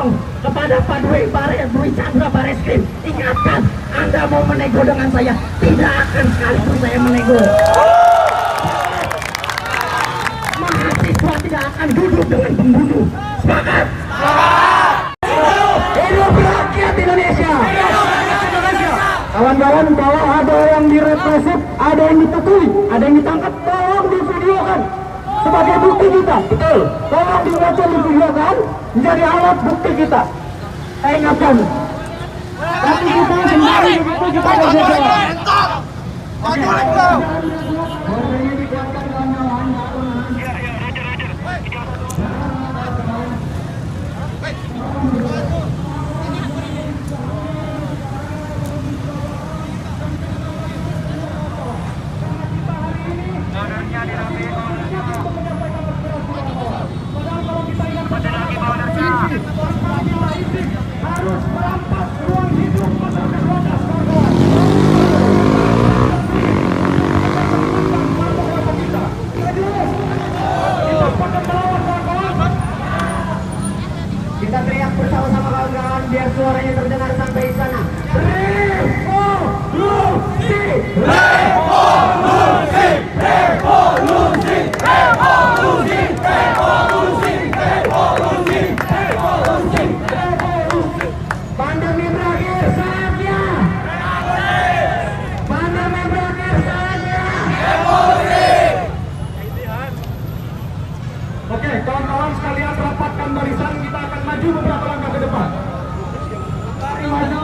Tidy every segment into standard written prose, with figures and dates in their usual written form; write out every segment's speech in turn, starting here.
tolong kepada Pak Dwi Chandra Bareskrim, ingatkan, Anda mau menego dengan saya, tidak akan sekalipun saya menego. Mahasiswa tidak akan duduk dengan pembunuh. Sepakat? Hidup rakyat Indonesia. Kawan-kawan, kalau ada yang direpresif, ada yang ditekui, ada yang ditangkap, tolong divideokan sebagai bukti kita. Betul. Tolong dibaca, divideokan menjadi alat bukti kita. Saya ingatkan. Tapi kita kembali begitu kita berjalan. Harus merampas ruang hidup masyarakat wadas kawan. Kita teriak bersama-sama kawan-kawan biar suaranya terdengar sampai sana. Revolusi! Revolusi! Revolusi! Revolusi! Revolusi! Revolusi! Revolusi! Pandemi berakhir saatnya. Pandemi berakhir saatnya. Revolusi! Oke, kawan-kawan sekalian rapatkan barisan, kita akan maju beberapa langkah ke depan. Maju.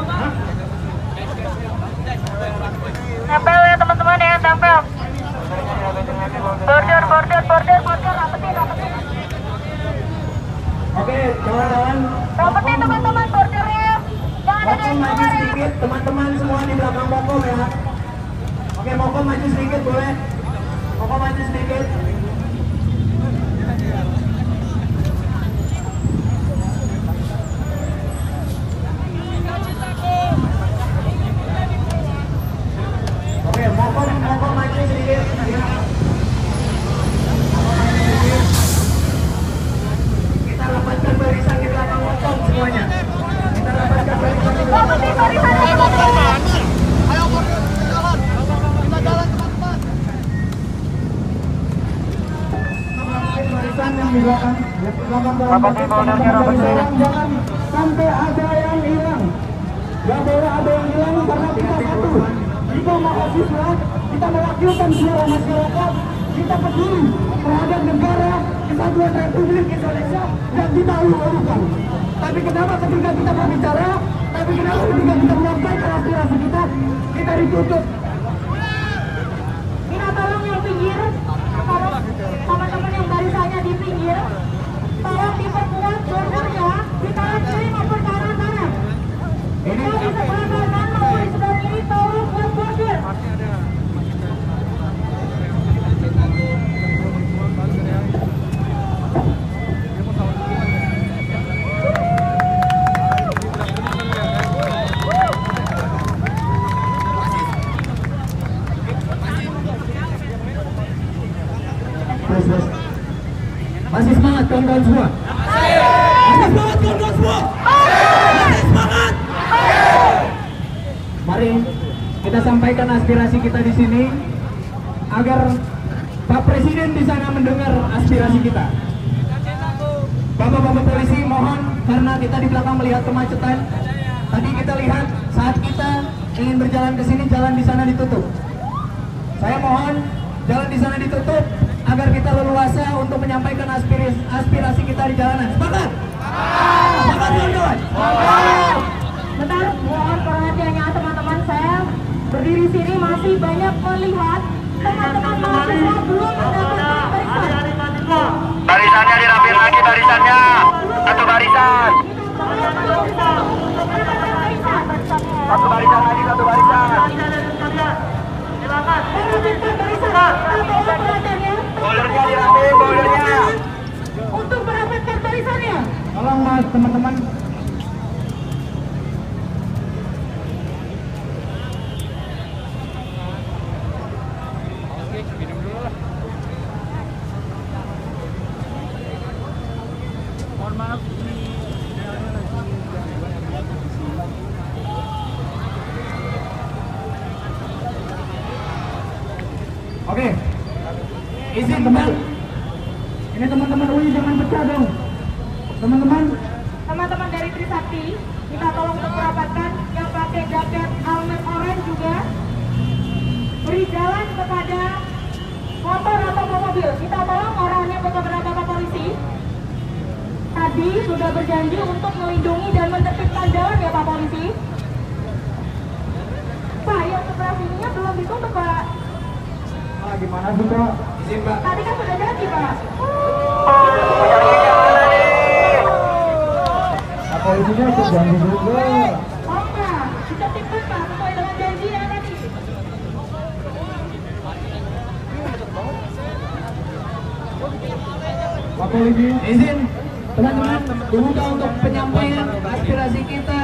Tempel ya teman-teman ya, tempel. Border, rapetin. Oke, kawan-kawan. Rapetin teman-teman bordernya. Jangan ada Mokom yang maju keluar ya. sedikit, teman-teman semua di belakang Mokom ya. Oke, Mokom maju sedikit boleh. Mokom maju sedikit. Oke, Mokom maju sedikit. Ya. Kita rapatkan barisan di belakang Mokom semuanya. Kita rapatkan barisan di belakang Rapetin barisannya teman-teman. Ayo border, jalan. Kita jalan teman-teman. barisan yang di belakang, jangan sampai ada yang hilang. Gak boleh ada yang hilang karena kita satu. Kita mahasiswa, kita mewakilkan suara masyarakat, kita peduli terhadap negara kesatuan Republik Indonesia yang kita ulu-ulukan. Tapi kenapa ketika kita berbicara, tapi kenapa ketika kita menyampaikan aspirasi kita ditutup? Minta tolong yang pinggir, tolong teman-teman yang barisannya di pinggir, tolong diperkuat bordernya di kanan kiri maupun kanan kanan. Ini Mau di sebelah kanan maupun di sebelah kiri, tolong buat border. Masih semangat kawan-kawan semua? Masih semangat kawan-kawan semua? Masih semangat? Mari kita sampaikan aspirasi kita di sini agar Pak Presiden di sana mendengar aspirasi kita. Bapak-bapak polisi mohon, karena kita di belakang melihat kemacetan. Tadi kita lihat saat kita ingin berjalan ke sini, jalan di sana ditutup. Saya mohon jalan di sana ditutup agar kita leluasa untuk menyampaikan aspirasi kita di jalanan. Sepakat? Sepakat kawan-kawan? Bentar, mohon perhatiannya teman-teman, saya berdiri sini masih banyak melihat teman-teman mahasiswa belum mendapatkan barisan. Barisannya dirapiin lagi barisannya. Satu barisan. Satu barisan lagi, satu barisan. Silakan. Bolernya dirapiin, bolernya. Untuk mendapatkan barisannya. Tolong mas, teman-teman. teman-teman. Ini teman-teman UI jangan pecah dong. Teman-teman. Teman-teman dari Trisakti, kita tolong untuk merapatkan yang pakai jaket helmet orange juga. Beri jalan kepada motor atau mobil. Kita tolong arahannya kepada Bapak Polisi. Tadi sudah berjanji untuk melindungi dan menertibkan jalan ya Pak Polisi. Pak, yang sebelah sininya belum ditutup Pak. Gimana sih Pak? Izin Pak. Tadi kan sudah janji Pak. Polisinya ikut janji juga. Oh Pak, ditertibkan Pak sesuai dengan janji ya tadi. Pak Polisi. Izin teman-teman dibuka untuk penyampaian aspirasi kita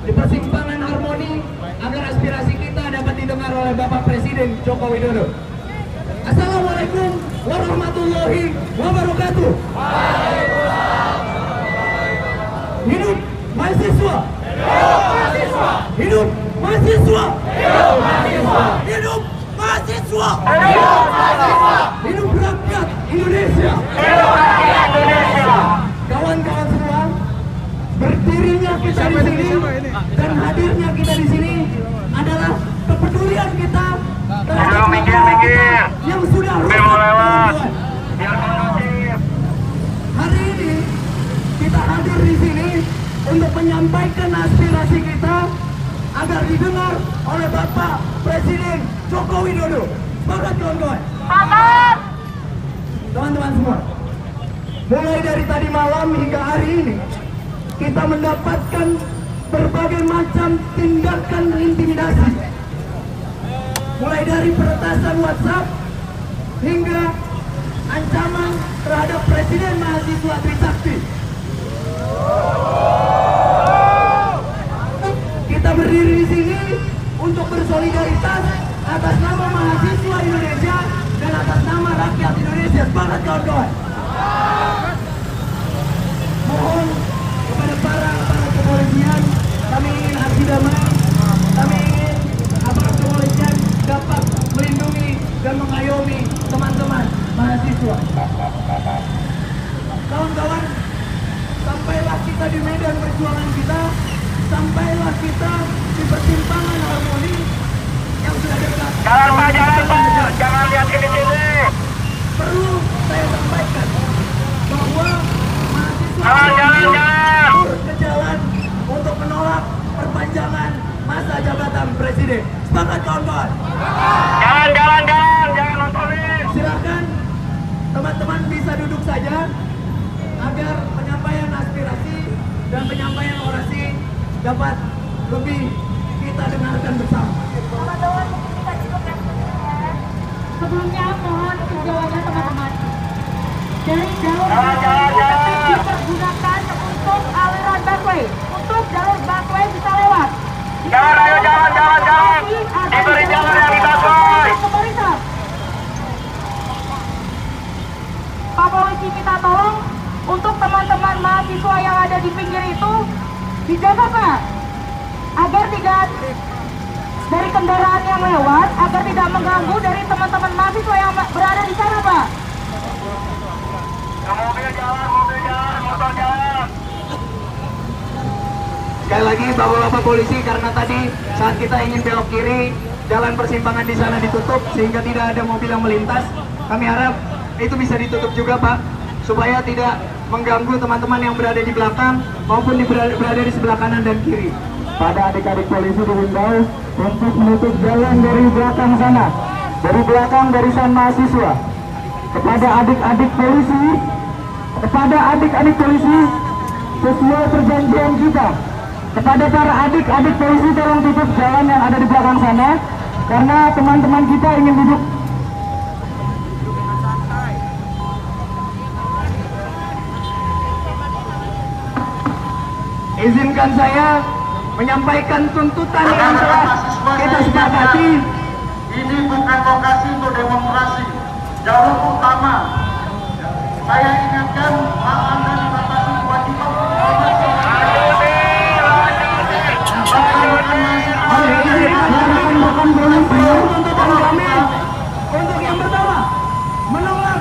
di persimpangan Harmoni agar aspirasi kita dapat didengar oleh Bapak Presiden Joko Widodo. Assalamualaikum warahmatullahi wabarakatuh. Hidup mahasiswa. Hidup mahasiswa. Hidup mahasiswa. Hidup mahasiswa. Hidup mahasiswa. Hidup mahasiswa. Hidup rakyat Indonesia. Hidup rakyat Indonesia. Kawan-kawan semua, berdirinya kita di sini dan hadirnya kita di sini adalah kepedulian kita terhadap minggir. yang sudah Mobil mau lewat. rusak. Biar kondusif. Hari ini kita hadir di sini untuk menyampaikan aspirasi kita agar didengar oleh Bapak Presiden Joko Widodo. Semangat kawan-kawan. Teman-teman semua, mulai dari tadi malam hingga hari ini kita mendapatkan berbagai macam tindakan intimidasi, mulai dari peretasan WhatsApp hingga ancaman terhadap Presiden Mahasiswa Trisakti. Kita berdiri di sini untuk bersolidaritas atas nama mahasiswa Indonesia dan atas nama rakyat Indonesia. Semangat kawan-kawan. Mohon kepada para kepolisian, kami ingin aksi damai, kami ingin aparat kepolisian dapat melindungi dan mengayomi teman-teman mahasiswa. Kawan-kawan, sampailah kita di medan perjuangan kita, sampailah kita di persimpangan Harmoni yang sudah dekat. Jalan Pak, jangan lihat ke sini. Perlu saya sampaikan bahwa mahasiswa Jalan. turun ke jalan untuk menolak perpanjangan masa jabatan Presiden. Semangat kawan-kawan. Jangan nontonin. Silakan teman-teman bisa duduk saja agar penyampaian aspirasi dan penyampaian orasi dapat lebih kita dengarkan bersama. Teman-teman mungkin kita cukup ya. Sebelumnya mohon untuk jawaban teman-teman. Dari jalur dipergunakan untuk aliran busway, untuk jalur busway bisa lewat. Jalan. Diberi jalan yang di busway. Pak Polisi minta tolong untuk teman-teman mahasiswa yang ada di pinggir itu dijaga Pak, agar tidak dari kendaraan yang lewat, agar tidak mengganggu dari teman-teman mahasiswa yang berada di sana Pak. Mobil jalan, motor jalan. Sekali lagi bapak-bapak polisi, karena tadi saat kita ingin belok kiri, jalan persimpangan di sana ditutup sehingga tidak ada mobil yang melintas. Kami harap itu bisa ditutup juga Pak, supaya tidak mengganggu teman-teman yang berada di belakang maupun berada di sebelah kanan dan kiri. Pada adik-adik polisi dihimbau untuk menutup jalan dari belakang sana, dari belakang barisan mahasiswa. Kepada adik-adik polisi, sesuai perjanjian kita, kepada para adik-adik polisi tolong tutup jalan yang ada di belakang sana, karena teman-teman kita ingin duduk. Izinkan saya menyampaikan tuntutan yang telah kita sepakati. Ini bukan lokasi untuk demonstrasi, jalur utama. Saya ingatkan hak Anda dibatasi kewajiban Tuntutan kami untuk yang pertama, menolak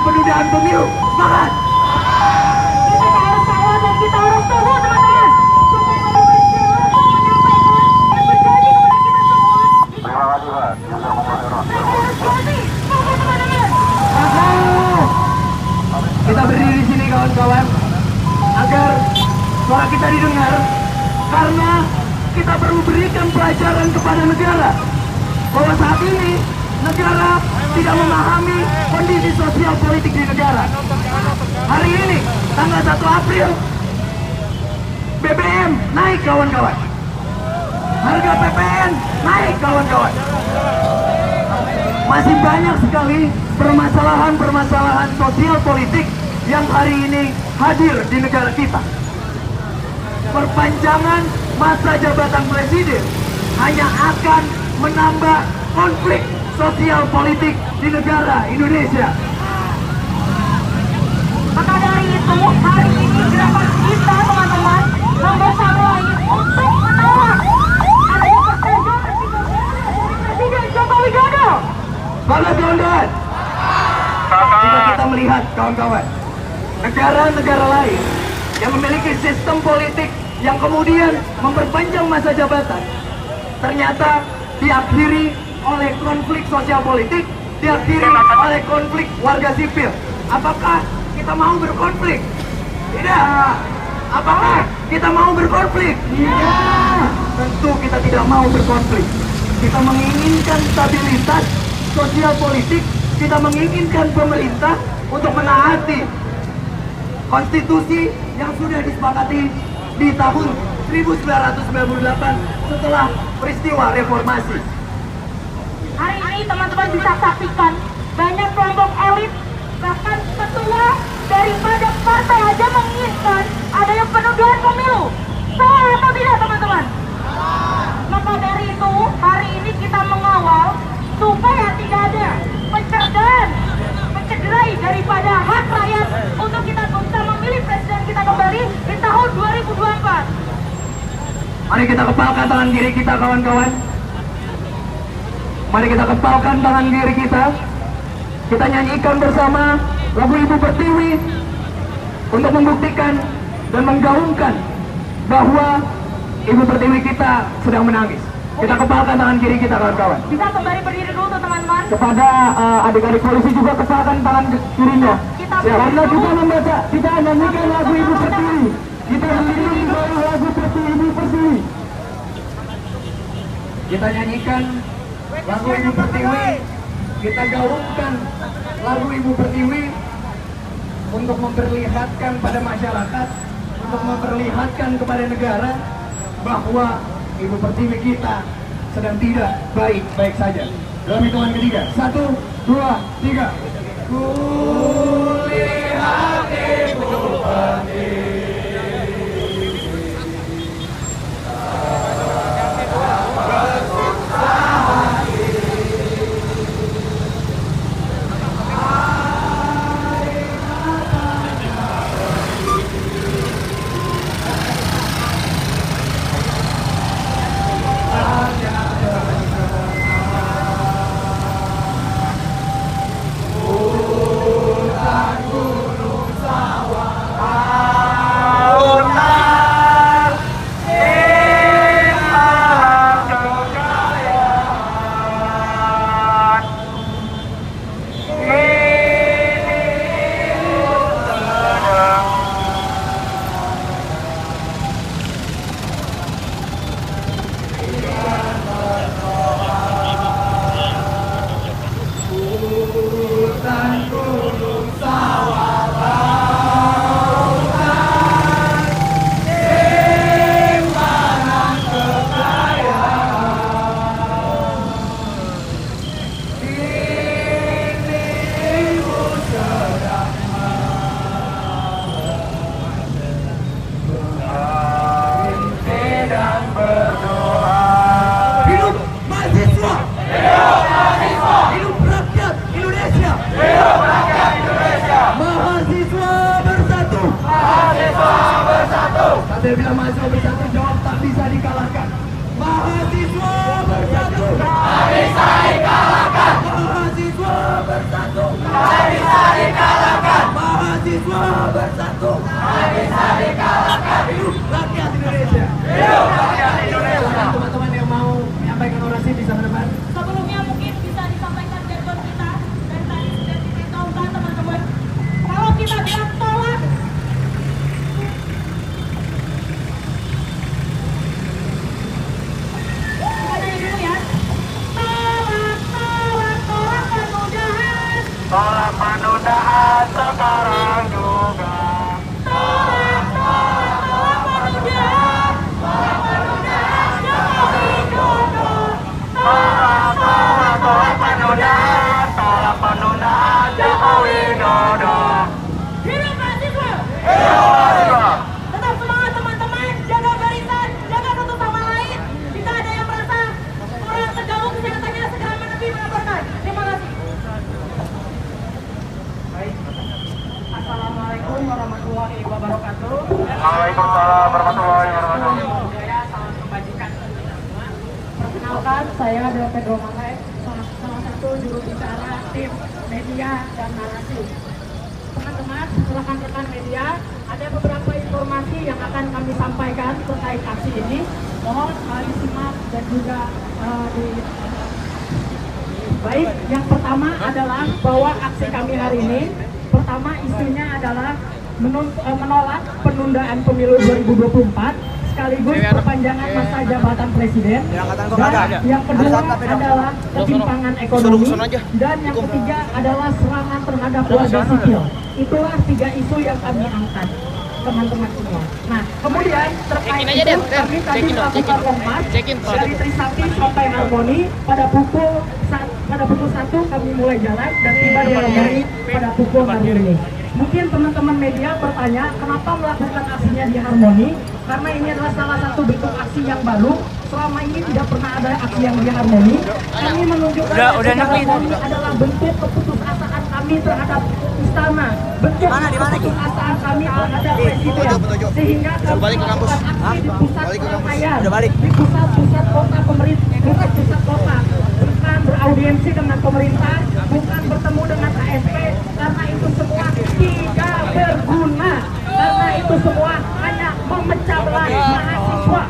penundaan pemilu. Semangat! Kita harus kawal dan kita harus tunggu teman-teman. Supaya Bapak Presiden langsung menyampaikan dan berjanji kepada kita semua. Terima kasih Pak. Saya harus janji. Oke teman-teman. Kita berdiri di sini kawan-kawan agar suara kita didengar, karena kita perlu berikan pelajaran kepada negara bahwa saat ini negara tidak memahami kondisi sosial politik di negara. Hari ini tanggal 1 April BBM naik kawan-kawan, harga PPN naik kawan-kawan. Masih banyak sekali permasalahan-permasalahan sosial politik yang hari ini hadir di negara kita. Perpanjangan masa jabatan presiden hanya akan menambah konflik sosial politik di negara Indonesia. Maka dari itu, hari ini gerakan kita teman-teman bersama lagi untuk menolak adanya persetujuan Presiden Joko Widodo. Balas London. Jika kita melihat kawan-kawan, negara-negara lain yang memiliki sistem politik yang kemudian memperpanjang masa jabatan, ternyata diakhiri oleh konflik sosial politik, diakhiri oleh konflik warga sipil. Apakah kita mau berkonflik? Tidak. Apakah kita mau berkonflik? Tidak. Tentu kita tidak mau berkonflik. Kita menginginkan stabilitas sosial politik, kita menginginkan pemerintah untuk menaati konstitusi yang sudah disepakati di tahun 1998 setelah peristiwa reformasi. Hari ini teman-teman bisa saksikan banyak kelompok elit, bahkan ketua daripada partai aja menginginkan adanya penundaan pemilu. Salah atau tidak teman-teman? Maka dari itu hari ini kita mengawal supaya tidak ada mencederai daripada hak rakyat untuk kita bisa memilih presiden kita kembali di tahun 2024. Mari kita kepalkan tangan kiri kita kawan-kawan. Mari kita kepalkan tangan kiri kita. Kita nyanyikan bersama lagu Ibu Pertiwi untuk membuktikan dan menggaungkan bahwa Ibu Pertiwi kita sedang menangis. Kita kepalkan tangan kiri kita kawan-kawan. Bisa kembali berdiri dulu tuh teman-teman. Kepada adik-adik polisi juga kepalkan tangan kirinya. Karena kita membaca, kita nyanyikan lagu Ibu Pertiwi. Kita berdiri di bawah lagu Ibu Pertiwi. Kita nyanyikan lagu Ibu Pertiwi. Kita gaungkan lagu Ibu Pertiwi untuk memperlihatkan pada masyarakat, untuk memperlihatkan kepada negara bahwa Ibu Pertiwi kita sedang tidak baik-baik saja. Dalam hitungan ketiga, 1, 2, 3. Kulihat Ibu Pertiwi. Dia bilang mahasiswa bersatu, jawab tak bisa dikalahkan. Mahasiswa bersatu, tak bisa dikalahkan. Mahasiswa bersatu, tak bisa dikalahkan. Mahasiswa bersatu, tak bisa dikalahkan. Hidup rakyat Indonesia. Hidup rakyat Indonesia. Teman-teman yang mau menyampaikan orasi di sana depan. Sebelumnya mungkin bisa disampaikan jargon kita dan tadi sudah diberitahukan teman-teman. Kalau kita bilang tolak, kita nanya dulu ya. Tolak, tolak, tolak penundaan. Tolak penundaan sekarang juga. Tolak, tolak, tolak penundaan. Tolak penundaan Jokowi Dodo. Tolak, tolak, tolak penundaan. Tolak penundaan Jokowi Dodo. Hidup mahasiswa. Hidup mahasiswa. Tetap semangat teman-teman, jaga barisan, jaga satu sama lain. Jika ada yang merasa kurang tergabung kesehatannya, segera menepi melaporkan. Terima kasih. Baik. Assalamualaikum warahmatullahi wabarakatuh. Waalaikumsalam warahmatullahi wabarakatuh. Budaya salam kebajikan. Perkenalkan, saya adalah Pedro Mangkai, salah satu juru bicara tim media dan narasi. Teman-teman, rekan-rekan media, ada beberapa informasi yang akan kami sampaikan terkait aksi ini. Mohon disimak dan juga di. Baik, yang pertama adalah bahwa aksi kami hari ini, pertama isunya adalah menolak penundaan pemilu 2024 sekaligus perpanjangan masa jabatan presiden. Dan yang kedua adalah ketimpangan ekonomi, dan yang ketiga adalah serangan terhadap warga sipil. Itulah 3 isu yang kami angkat, teman-teman semua. Nah, kemudian terkait itu kami tadi melakukan kompas dari Trisakti sampai Harmoni pada pukul 1 kami mulai jalan dan tiba di Harmoni pada pukul 4 ini. Mungkin teman-teman media bertanya kenapa melakukan aksinya di Harmoni, karena ini adalah salah satu bentuk aksi yang baru. Selama ini tidak pernah ada aksi yang di Harmoni. Kami menunjukkan aksi Harmoni adalah bentuk keputusasaan kami terhadap istana, bentuk keputusasaan kami terhadap presiden, sehingga kami melakukan aksi di pusat keramaian, di pusat kota pemerintah, pusat kota, bukan beraudiensi dengan pemerintah, bukan bertemu dengan KSP, karena itu semua tidak berguna, karena itu semua hanya memecah belah mahasiswa.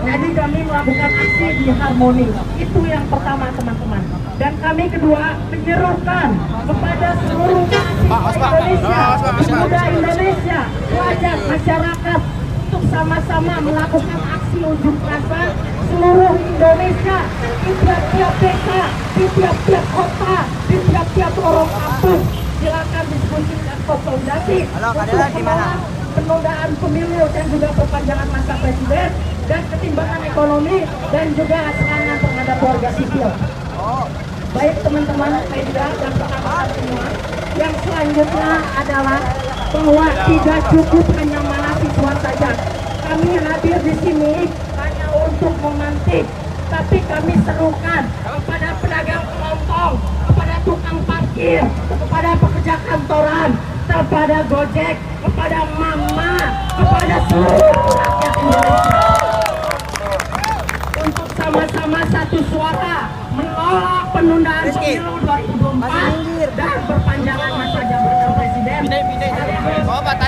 Jadi kami melakukan aksi di Harmoni. Itu yang pertama, teman-teman. Dan kami kedua menyerukan kepada seluruh mahasiswa Indonesia, pemuda Indonesia, pelajar masyarakat untuk sama-sama melakukan aksi unjuk rasa seluruh Indonesia, di tiap-tiap desa, di tiap-tiap kota, di tiap-tiap lorong kampung. Silakan diskusi dan konsolidasi untuk menolak penundaan pemilu dan juga perpanjangan masa presiden dan ketimbangan ekonomi dan juga serangan terhadap warga sipil. Baik teman-teman media dan rekan-rekan semua, yang selanjutnya adalah bahwa tidak cukup hanya mahasiswa saja. Kami hadir di sini hanya untuk memantik, tapi kami serukan kepada pedagang kelontong, kepada tukang parkir, kepada pekerja kantoran, kepada Gojek, kepada mama, kepada seluruh rakyat Indonesia untuk sama-sama satu suara menolak penundaan pemilu 2024 dan perpanjangan masa jabatan presiden,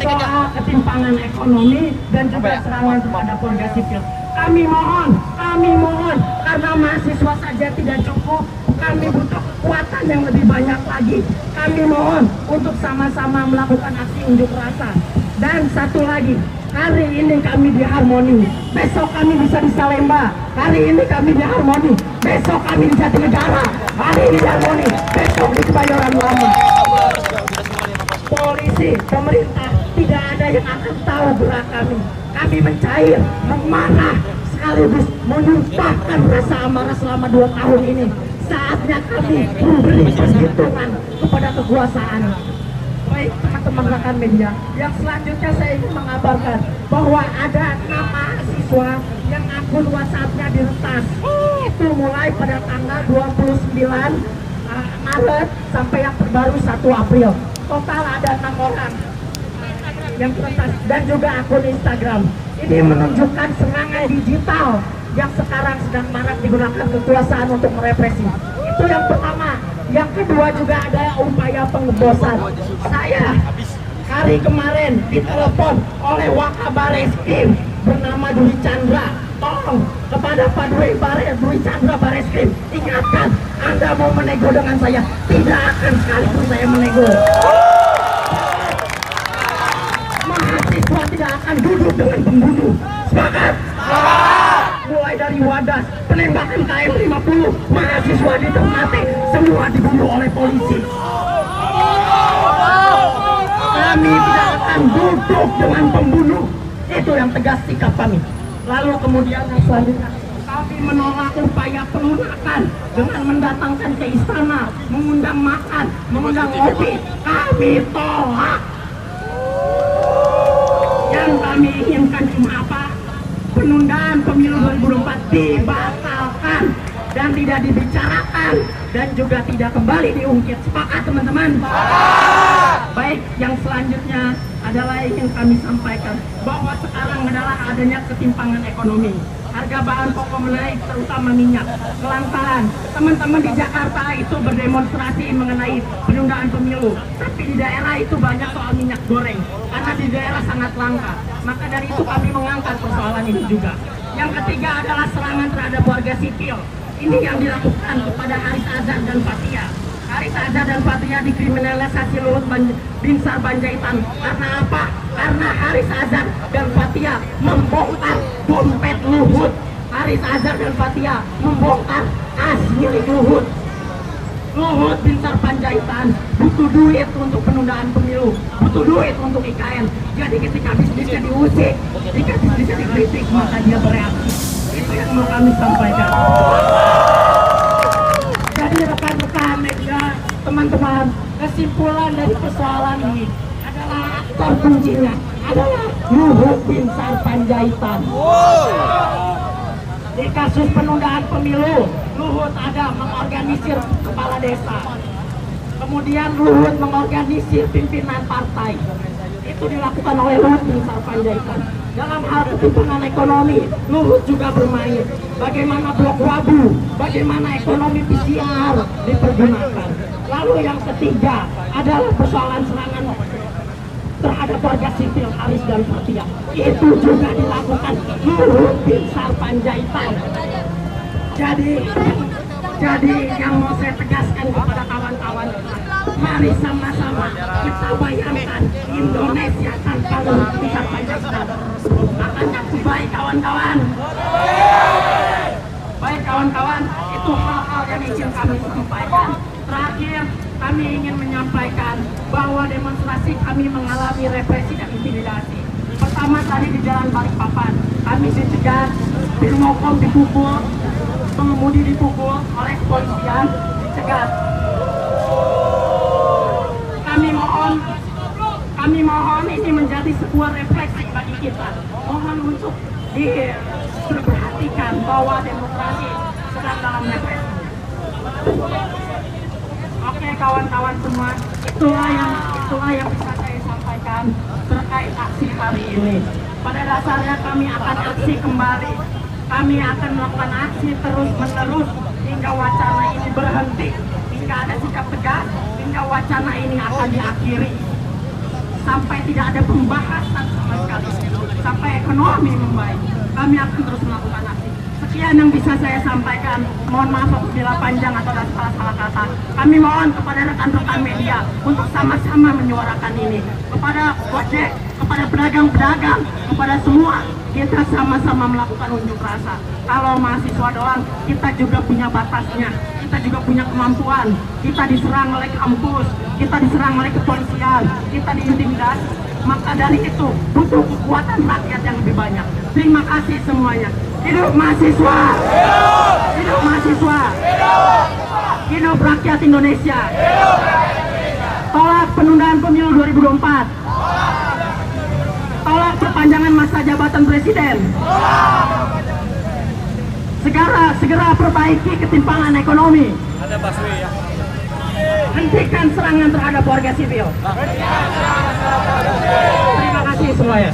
soal ketimpangan ekonomi dan juga serangan terhadap warga sipil. Kami mohon, karena mahasiswa saja tidak cukup, kami butuh kekuatan yang lebih banyak lagi. Kami mohon untuk sama-sama melakukan aksi unjuk rasa. Dan satu lagi, hari ini kami di Harmoni, besok kami bisa di Salemba. Hari ini kami di Harmoni, besok kami di Jatinegara. Hari ini di Harmoni, besok di Kebayoran Lama. Polisi, pemerintah, tidak ada yang akan tahu gerak kami. Kami mencair, memarah, sekaligus menumpahkan rasa amarah selama 2 tahun ini. Saatnya kami memberi perhitungan kepada kekuasaan. Baik teman-teman rekan media, yang selanjutnya saya ingin mengabarkan bahwa ada 6 mahasiswa yang akun WhatsApp-nya diretas. Itu mulai pada tanggal 29 Maret sampai yang terbaru 1 April. Total ada 6 orang yang diretas dan juga akun Instagram. Ini menunjukkan serangan digital yang sekarang sedang marak digunakan kekuasaan untuk merepresi. Itu yang pertama. Yang kedua juga ada upaya pengebosan. Saya hari kemarin ditelepon oleh Wakabareskrim bernama Dwi Chandra. Tolong kepada Pak Dwi Chandra Bareskrim, ingatkan Anda mau menego dengan saya, tidak akan sekalipun saya menego. Mahasiswa tidak akan duduk dengan pembunuh. Sepakat? Mulai dari Wadas, penembakan KM 50, mahasiswa ditemati, semua dibunuh oleh polisi. Kami tidak akan duduk dengan pembunuh. Itu yang tegas sikap kami. Lalu kemudian yang selanjutnya, kami menolak upaya pelunakan dengan mendatangkan ke istana, mengundang makan, mengundang kopi. Kami tolak. Yang kami inginkan cuma apa? Penundaan pemilu 2024 dibatalkan dan tidak dibicarakan dan juga tidak kembali diungkit. Sepakat teman-teman? Baik, yang selanjutnya adalah yang kami sampaikan bahwa sekarang adalah adanya ketimpangan ekonomi. Harga bahan pokok menaik, terutama minyak. Kelantaran teman-teman di Jakarta itu berdemonstrasi mengenai penundaan pemilu, tapi di daerah itu banyak soal minyak goreng karena di daerah sangat langka. Maka dari itu kami mengangkat persoalan ini juga. Yang ketiga adalah serangan terhadap warga sipil. Ini yang dilakukan kepada Haris Azhar dan Fathia. Haris Azhar dan Fathia dikriminalisasi Luhut Binsar Panjaitan. Karena apa? Karena Haris Azhar dan Fathia membongkar dompet Luhut. Haris Azhar dan Fathia membongkar tas milik Luhut. Luhut Binsar Panjaitan butuh duit untuk penundaan pemilu, butuh duit untuk IKN. Jadi ketika bisnisnya diusik, ketika bisnisnya dikritik, maka dia bereaksi. Itu yang mau kami sampaikan. Jadi rekan-rekan media, teman-teman, kesimpulan dari persoalan ini adalah aktor kuncinya adalah Luhut Binsar Panjaitan. Di kasus penundaan pemilu, Luhut ada mengorganisir kepala desa. Kemudian Luhut mengorganisir pimpinan partai. Itu dilakukan oleh Luhut Binsar Panjaitan. Dalam hal ketimpangan ekonomi, Luhut juga bermain. Bagaimana blok wabu, bagaimana ekonomi PCR dipergunakan. Lalu yang ketiga adalah persoalan serangan terhadap warga sipil Haris dan Fathia. Itu juga dilakukan Luhut Binsar Panjaitan. Jadi yang mau saya tegaskan kepada kawan-kawan, mari sama-sama kita bayangkan Indonesia tanpa Luhut Binsar Panjaitan. Akankah baik kawan-kawan? Baik kawan-kawan, itu hal-hal yang ingin kami sampaikan. Terakhir, kami ingin menyampaikan bahwa demonstrasi kami mengalami represi dan intimidasi. Pertama tadi di Jalan Balikpapan, kami dicegat, Birmokom dipukul, pengemudi dipukul oleh kepolisian, dicegat. Kami mohon ini menjadi sebuah refleksi bagi kita. Mohon untuk diperhatikan bahwa demokrasi sedang dalam represi. Oke kawan-kawan semua, itulah yang bisa saya sampaikan terkait aksi hari ini. Pada dasarnya kami akan aksi kembali. Kami akan melakukan aksi terus-menerus hingga wacana ini berhenti, hingga ada sikap tegas, hingga wacana ini akan diakhiri. Sampai tidak ada pembahasan sama sekali, sampai ekonomi membaik. Kami akan terus melakukan aksi. Sekian yang bisa saya sampaikan. Mohon maaf apabila panjang atau ada salah-salah kata. Kami mohon kepada rekan-rekan media untuk sama-sama menyuarakan ini. Kepada Gojek, kepada pedagang-pedagang, kepada semua, kita sama-sama melakukan unjuk rasa. Kalau mahasiswa doang, kita juga punya batasnya. Kita juga punya kemampuan. Kita diserang oleh kampus, kita diserang oleh kepolisian, kita diintimidasi. Maka dari itu butuh kekuatan rakyat yang lebih banyak. Terima kasih semuanya. Hidup mahasiswa! Hidup mahasiswa! Hidup rakyat Indonesia! Tolak penundaan pemilu 2024! Tolak perpanjangan masa jabatan presiden! Segera perbaiki ketimpangan ekonomi! Ada busway ya? Hentikan serangan terhadap warga sipil! Terima kasih semuanya!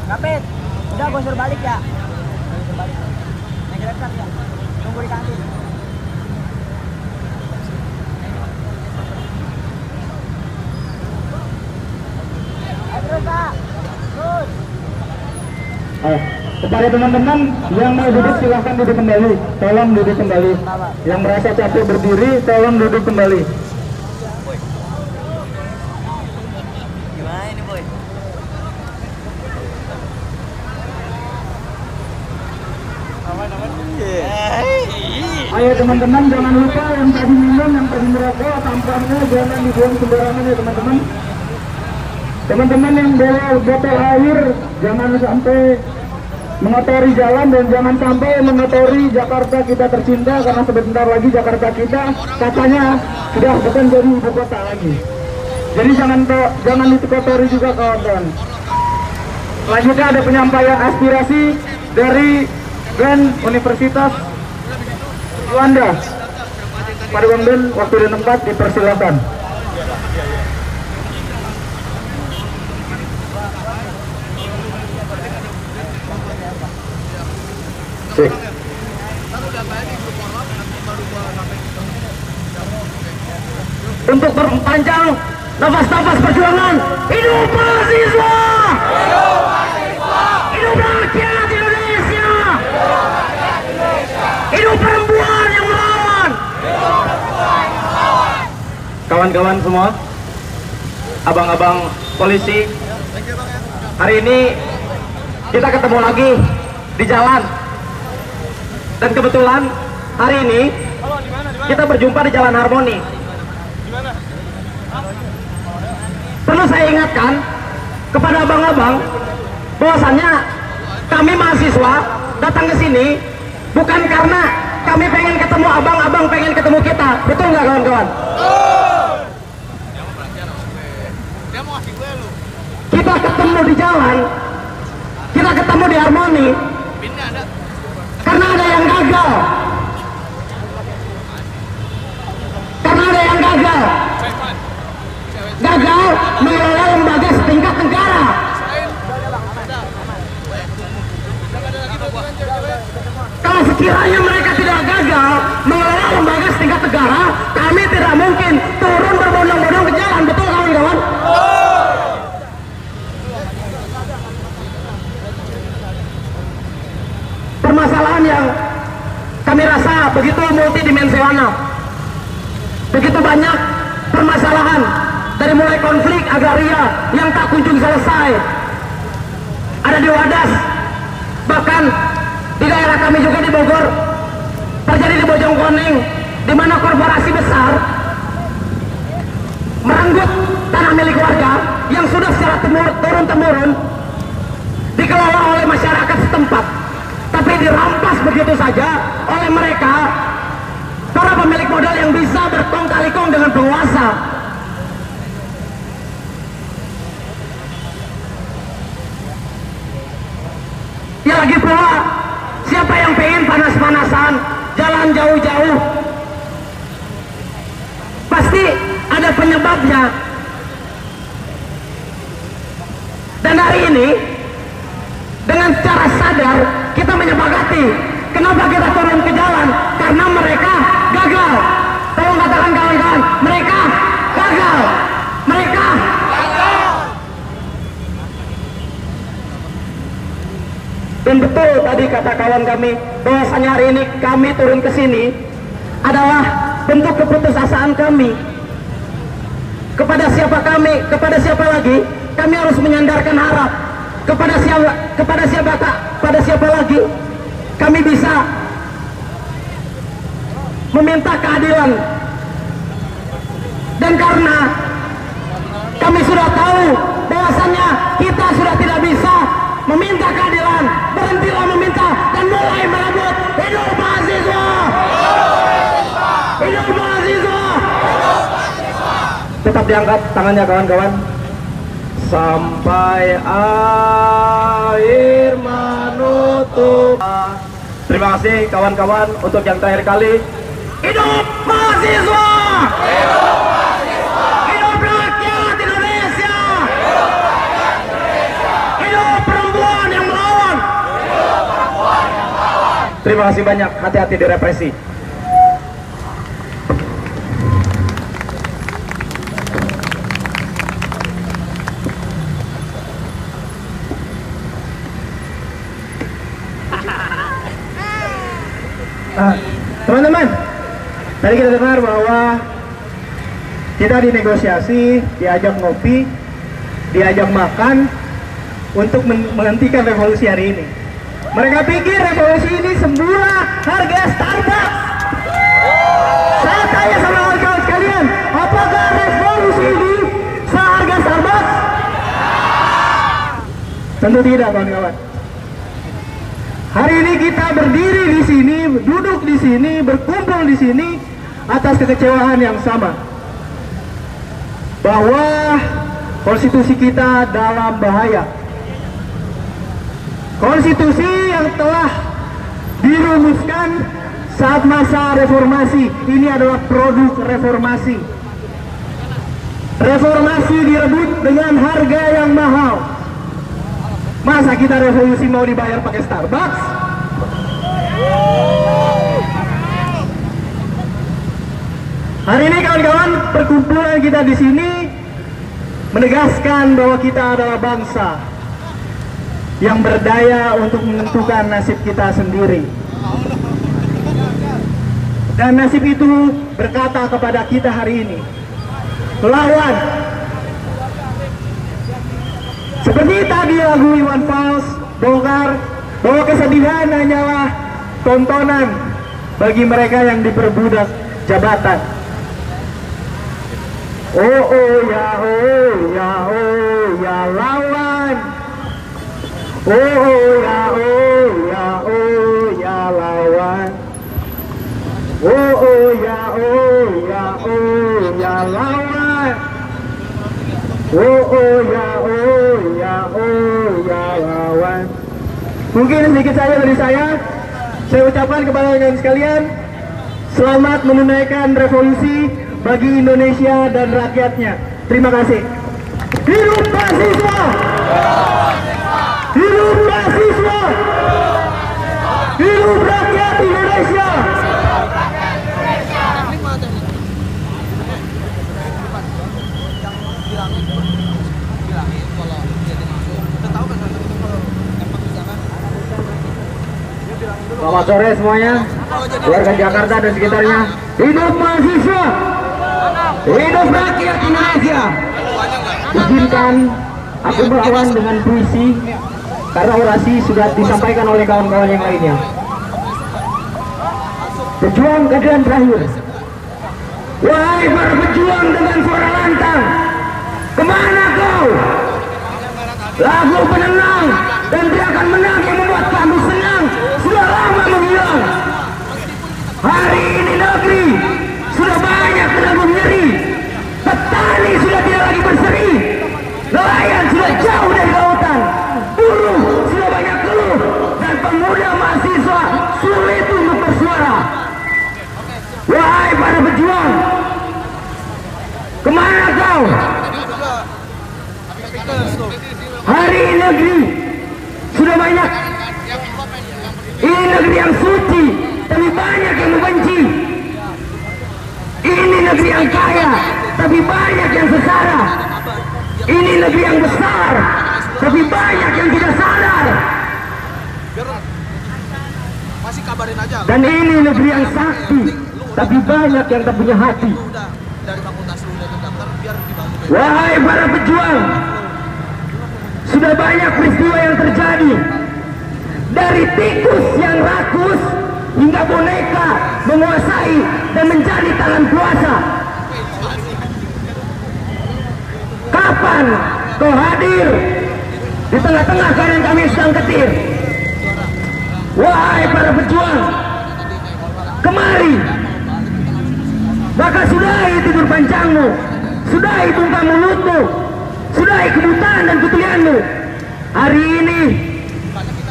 Kapit, udah gue suruh balik ya. Suruh balik. Naik laptop ya. Tunggu di kantin. Terus Pak. Terus. Kepada teman-teman yang mau duduk silahkan duduk kembali. Tolong duduk kembali. Yang merasa capek berdiri, tolong duduk kembali. Gimana ini boy? Ayo teman-teman, jangan lupa yang tadi minum, yang tadi merokok, sampahnya jangan dibuang sembarangan ya teman-teman. Teman-teman yang bawa botol air, jangan sampai mengotori jalan dan jangan sampai mengotori Jakarta kita tercinta, karena sebentar lagi Jakarta kita katanya sudah bukan jadi ibu kota lagi. Jadi jangan dikotori juga kawan-kawan. Selanjutnya ada penyampaian aspirasi dari BEM Universitas Juanda. Pada BEM waktu dan tempat dipersilakan. Sik. Untuk memperpanjang nafas-nafas perjuangan, hidup mahasiswa! Hidup rakyat Indonesia! Hidup perempuan yang melawan! Kawan-kawan semua, abang-abang polisi, hari ini kita ketemu lagi di jalan. Dan kebetulan hari ini kita berjumpa di Jalan Harmoni. Perlu saya ingatkan kepada abang-abang bahwasannya kami mahasiswa datang ke sini bukan karena kami pengen ketemu abang-abang pengen ketemu kita. Betul nggak kawan-kawan? Kita ketemu di jalan, kita ketemu di Harmoni karena ada yang gagal. Gagal mengelola lembaga setingkat negara. Kalau sekiranya mereka tidak gagal mengelola lembaga setingkat negara, kami tidak mungkin turun berbondong-bondong ke jalan. Betul kawan-kawan? Permasalahan yang kami rasa begitu multidimensional, begitu banyak permasalahan, dari mulai konflik agraria yang tak kunjung selesai, ada di Wadas, bahkan di daerah kami juga di Bogor, terjadi di Bojongkoneng, di mana korporasi besar merenggut tanah milik warga yang sudah secara turun-temurun dikelola oleh masyarakat setempat, tapi dirampas begitu saja oleh mereka, para pemilik modal yang bisa berkong kali kong dengan penguasa. Ya lagi pula, siapa yang pengen panas-panasan, jalan jauh-jauh, pasti ada penyebabnya. Dan hari ini, dengan secara sadar, kita menyepakati kenapa kita turun ke jalan, karena mereka gagal. Tolong katakan kawan-kawan, mereka gagal. Mereka gagal. Dan betul tadi kata kawan kami, bahwasanya hari ini kami turun ke sini adalah bentuk keputusasaan kami. Kepada siapa lagi? Kami harus menyandarkan harap. Kepada siapa lagi kami bisa meminta keadilan. Dan karena kami sudah tahu bahwasannya kita sudah tidak bisa meminta keadilan, berhentilah meminta dan mulai merebut. Hidup mahasiswa! Hidup mahasiswa! Tetap diangkat tangannya kawan-kawan. Sampai air menutup. Terima kasih kawan-kawan untuk yang terakhir kali. Hidup mahasiswa! Hidup mahasiswa! Hidup rakyat Indonesia! Hidup rakyat Indonesia! Hidup perempuan Terima kasih banyak, hati-hati di represi. Teman-teman, tadi kita dengar bahwa kita dinegosiasi, diajak ngopi, diajak makan untuk menghentikan revolusi hari ini. Mereka pikir revolusi ini semula harga Starbucks. Saya tanya sama kawan-kawan sekalian, apakah revolusi ini seharga Starbucks? Tentu tidak, kawan-kawan. Hari ini kita berdiri di sini, duduk di sini, berkumpul di sini atas kekecewaan yang sama. Bahwa konstitusi kita dalam bahaya. Konstitusi yang telah dirumuskan saat masa reformasi, ini adalah produk reformasi. Reformasi direbut dengan harga yang mahal. Masa kita revolusi mau dibayar pakai Starbucks? Hari ini kawan-kawan, perkumpulan kita di sini menegaskan bahwa kita adalah bangsa yang berdaya untuk menentukan nasib kita sendiri. Dan nasib itu berkata kepada kita hari ini, lawan. Seperti tadi lagu Iwan Fals bongkar bahwa kesedihan hanyalah tontonan bagi mereka yang diperbudak jabatan. Oh ya lawan. Oh ya lawan. Oh ya lawan. Ya lawan. Mungkin sedikit saja dari saya ucapkan kepada kalian sekalian, selamat menunaikan revolusi bagi Indonesia dan rakyatnya. Terima kasih. Hidup mahasiswa! Hidup mahasiswa! Hidup rakyat Indonesia! Selamat sore semuanya, warga Jakarta dan sekitarnya. Hidup mahasiswa, hidup rakyat Indonesia. Izinkan aku melawan dengan puisi, karena orasi sudah disampaikan oleh kawan-kawan yang lainnya. Pejuang keadaan terakhir. Wahai para pejuang dengan suara lantang, kemana kau? Lagu penenang dan teriakan menang yang membuat kami senang sudah lama menghilang. Hari ini negeri sudah banyak menanggung nyeri. Petani sudah tidak lagi berseri. Nelayan sudah jauh dari lautan. Buruh sudah banyak keluh. Dan pemuda mahasiswa sulit untuk bersuara. Wahai para pejuang, kemana kau? Hari ini negeri sudah banyak. Ini negeri yang suci, tapi banyak yang membenci. Ini negeri yang kaya, tapi banyak yang sesara. Ini negeri yang besar, tapi banyak yang tidak sadar. Dan ini negeri yang sakti, tapi banyak yang tak punya hati. Wahai para pejuang, sudah banyak peristiwa yang terjadi. Dari tikus yang rakus hingga boneka menguasai dan menjadi tangan kuasa. Kapan kau hadir di tengah-tengah keadaan kami sedang ketir? Wahai para pejuang, kemari. Maka sudahi tidur panjangmu, sudahi bungkam mulutmu, sudahi kebutaan dan ketulianmu. Hari ini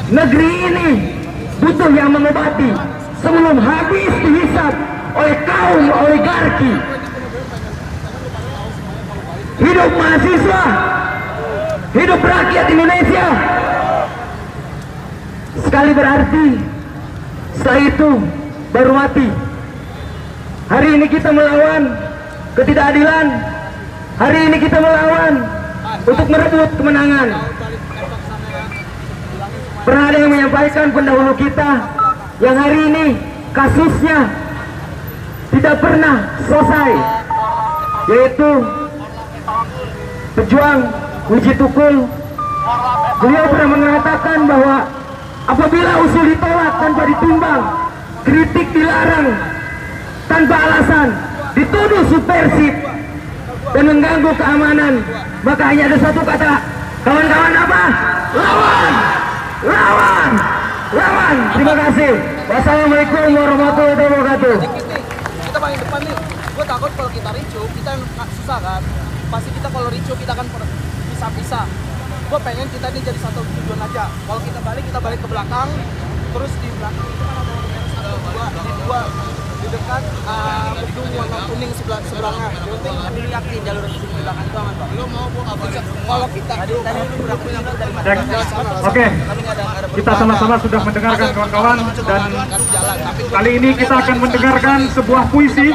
negeri ini butuh yang mengobati sebelum habis dihisap oleh kaum oligarki. Hidup mahasiswa, hidup rakyat Indonesia. Sekali berarti setelah itu baru mati. Hari ini kita melawan ketidakadilan, hari ini kita melawan untuk merebut kemenangan. Pernah ada yang menyampaikan pendahulu kita yang hari ini kasusnya tidak pernah selesai, yaitu pejuang Uji Tukul. Beliau pernah mengatakan bahwa apabila usul ditolak tanpa ditimbang, kritik dilarang tanpa alasan, dituduh subversif dan mengganggu keamanan, maka hanya ada satu kata, kawan-kawan apa? Lawan! Lawan! Lawan! Terima kasih. Wassalamualaikum warahmatullahi wabarakatuh. Kita paling depan nih. Gue takut kalau kita ricu, kita susah kan. Pasti kita kalau ricu kita kan pisah-pisah. Gue pengen kita ini jadi satu tujuan aja. Kalau kita balik ke belakang, terus di belakang itu kan ada dua di dekat gedung warna kuning seberangnya. Yang penting kami yakin jalur di belakang itu aman, Pak. Lo mau apa? Kalau kita tadi dari Oke, kita sama-sama sudah mendengarkan kawan-kawan, dan kali ini kita akan mendengarkan sebuah puisi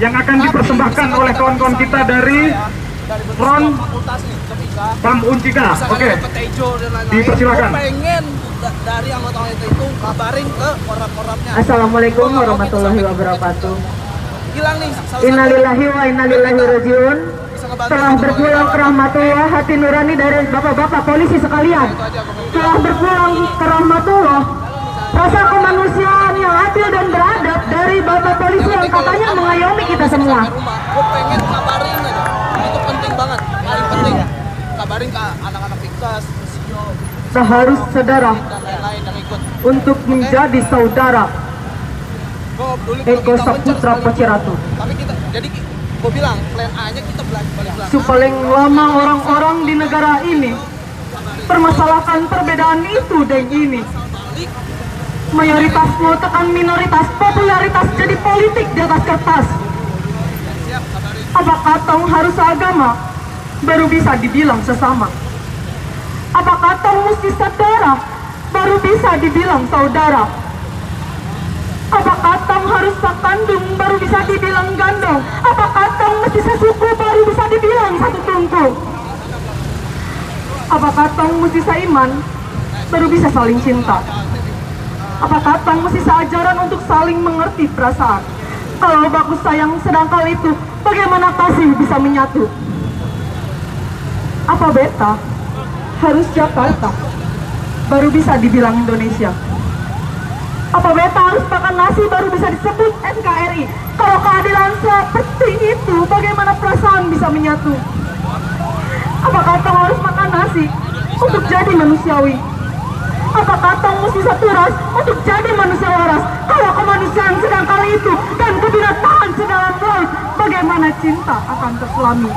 yang akan dipersembahkan oleh kawan-kawan kita dari Front Pam Uncika. Oke, dipersilakan. Pengen dari anggota itu kabarin ke korab-korabnya. Assalamualaikum warahmatullahi wabarakatuh. Hilang nih. Innalillahi wa innalillahi rajiun. Telah berpulang ke rahmatullah hati nurani dari bapak-bapak polisi sekalian. Telah berpulang ke rahmatullah rasa kemanusiaan yang adil dan beradab dari bapak polisi yang katanya mengayomi kita semua. Gue pengen kabarin aja. Itu penting banget. Paling penting kabarin ke anak-anak Piktas, Sio, Seharus saudara dan lain-lain yang ikut. untuk menjadi saudara. Eko Saputra Paciratu. Tapi kita jadi gue bilang plan A-nya kita balik Sepaling lama orang-orang di negara ini permasalahkan perbedaan itu dan ini. Mayoritas mau tekan minoritas, popularitas jadi politik di atas kertas. Apakah tong harus agama baru bisa dibilang sesama? Apakah tong mesti saudara baru bisa dibilang saudara? Apakah tong harus sakandung baru bisa dibilang gandong? Apakah tong mesti sesuku baru bisa dibilang satu tungku? Apakah tong mesti seiman baru bisa saling cinta? Apakah tong mesti seajaran untuk saling mengerti perasaan? Kalau baku sayang sedangkal itu, bagaimana kasih bisa menyatu? Apa beta harus Jakarta baru bisa dibilang Indonesia? Apa beta harus makan nasi baru bisa disebut NKRI? Kalau keadilan seperti itu, bagaimana perasaan bisa menyatu? Apakah tong harus makan nasi untuk jadi manusiawi? Apakah tong mesti satu ras untuk jadi manusia waras? Kalau kemanusiaan sedang kali itu dan kebinatangan sedalam laut, bagaimana cinta akan terselami?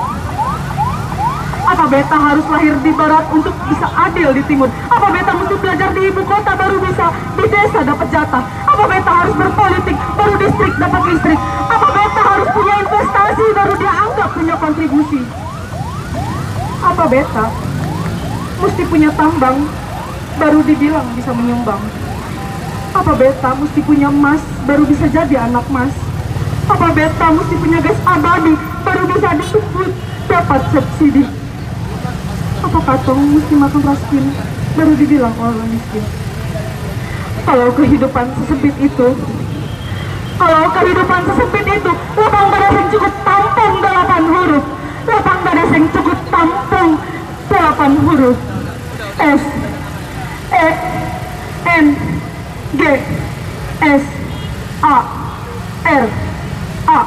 Apa beta harus lahir di barat untuk bisa adil di timur? Apa beta mesti belajar di ibu kota baru bisa di desa dapat jatah? Apa beta harus berpolitik baru distrik dapat listrik? Apa beta harus punya investasi baru dianggap punya kontribusi? Apa beta mesti punya tambang baru dibilang bisa menyumbang? Apa beta mesti punya emas baru bisa jadi anak mas? Apa beta mesti punya gas abadi baru bisa disebut dapat subsidi? Apakah tong mesti makan raskin baru dibilang orang miskin? Kalau kehidupan sesempit itu, lapang dada yang cukup tampung 8 huruf, lapang dada yang cukup tampung 8 huruf. S E N G S A R A.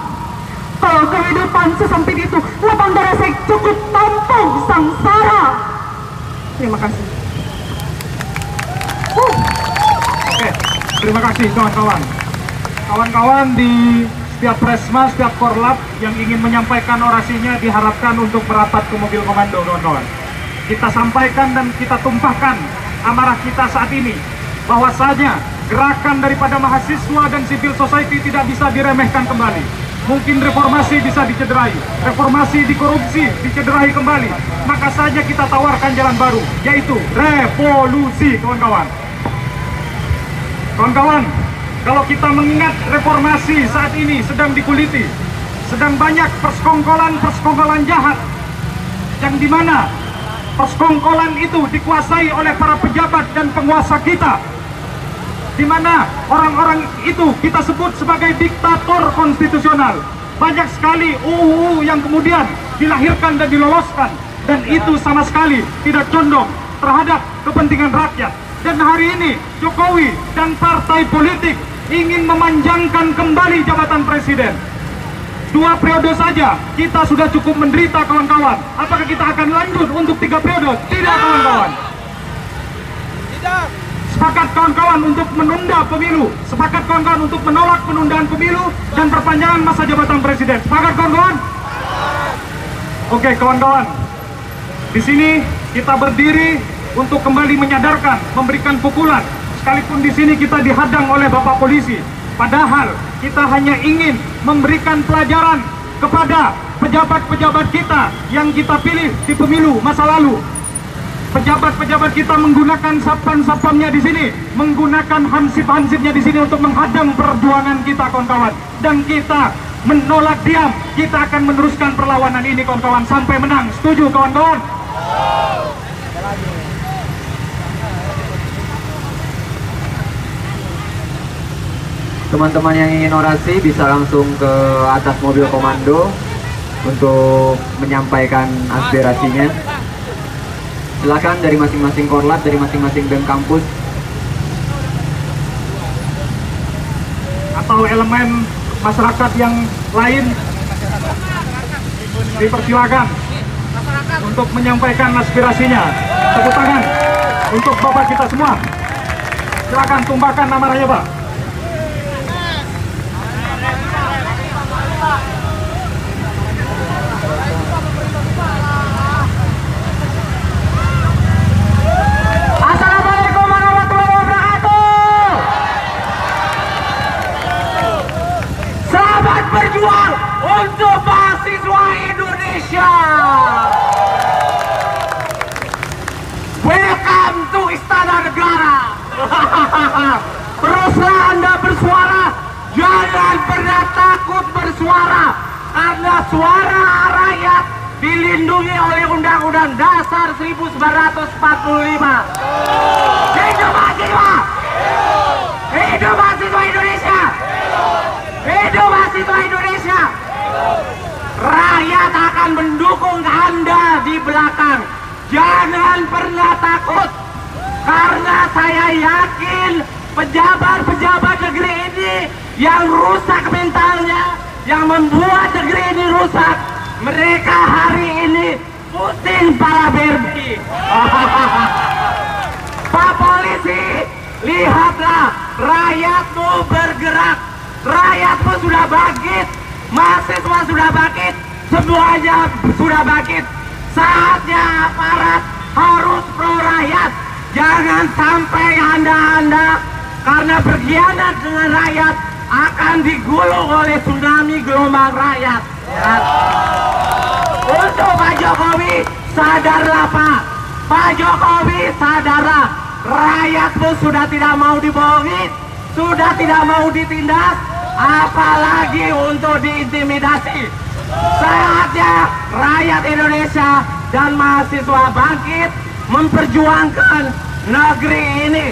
Kalau kehidupan sesempit itu, lapang dada saya cukup tampung sangsara. Terima kasih. Oke, terima kasih kawan-kawan. Kawan-kawan di setiap presma, setiap korlap yang ingin menyampaikan orasinya diharapkan untuk merapat ke mobil komando, kawan-kawan. Kita sampaikan dan kita tumpahkan amarah kita saat ini, bahwasanya gerakan daripada mahasiswa dan civil society tidak bisa diremehkan kembali. Mungkin reformasi bisa dicederai, reformasi di korupsi dicederai kembali. Maka saja kita tawarkan jalan baru, yaitu revolusi, kawan-kawan. Kawan-kawan, kalau kita mengingat reformasi saat ini sedang dikuliti, sedang banyak persekongkolan jahat, yang dimana persekongkolan itu dikuasai oleh para pejabat dan penguasa kita, di mana orang-orang itu kita sebut sebagai diktator konstitusional. Banyak sekali UU yang kemudian dilahirkan dan diloloskan, dan itu sama sekali tidak condong terhadap kepentingan rakyat. Dan hari ini Jokowi dan partai politik ingin memanjangkan kembali jabatan presiden. 2 periode saja kita sudah cukup menderita, kawan-kawan. Apakah kita akan lanjut untuk 3 periode? Tidak, kawan-kawan. Tidak. Sepakat kawan-kawan untuk menunda pemilu. Sepakat kawan-kawan untuk menolak penundaan pemilu dan perpanjangan masa jabatan presiden. Sepakat kawan-kawan? Oke, kawan-kawan. Di sini kita berdiri untuk kembali menyadarkan, memberikan pukulan. Sekalipun di sini kita dihadang oleh Bapak Polisi. Padahal kita hanya ingin memberikan pelajaran kepada pejabat-pejabat kita yang kita pilih di pemilu masa lalu. Pejabat-pejabat kita menggunakan sapam-sapamnya di sini, menggunakan hansip-hansipnya di sini untuk menghadang perjuangan kita, kawan-kawan. Dan kita menolak diam. Kita akan meneruskan perlawanan ini, kawan-kawan, sampai menang. Setuju, kawan-kawan? Teman-teman yang ingin orasi bisa langsung ke atas mobil komando untuk menyampaikan aspirasinya. Silakan dari masing-masing korlat, dari masing-masing BEM kampus. Atau elemen masyarakat yang lain dipersilakan untuk menyampaikan aspirasinya. Tepuk tangan untuk Bapak kita semua. Silakan tumbahkan nama raya, Pak. Assalamualaikum warahmatullahi wabarakatuh. Selamat berjuang untuk mahasiswa Indonesia. Welcome to Istana Negara. Teruslah Anda bersuara, jangan pernah takut bersuara, karena suara rakyat dilindungi oleh Undang-Undang Dasar 1945. Hidup mahasiswa! Hidup mahasiswa Indonesia! Hidup mahasiswa Indonesia! Rakyat akan mendukung Anda di belakang. Jangan pernah takut, karena saya yakin pejabat-pejabat negeri ini yang rusak mentalnya, yang membuat negeri ini rusak, mereka hari ini Putin para berbi. Pak Polisi, lihatlah, rakyatmu bergerak, rakyatmu sudah bangkit, mahasiswa sudah bangkit, semuanya sudah bangkit. Saatnya aparat harus pro rakyat. Jangan sampai Anda karena berkhianat dengan rakyat akan digulung oleh tsunami gelombang rakyat. Ya. Untuk Pak Jokowi, sadarlah Pak. Pak Jokowi, sadarlah. Rakyatmu sudah tidak mau dibohongi, sudah tidak mau ditindas, apalagi untuk diintimidasi. Saatnya rakyat Indonesia dan mahasiswa bangkit memperjuangkan negeri ini.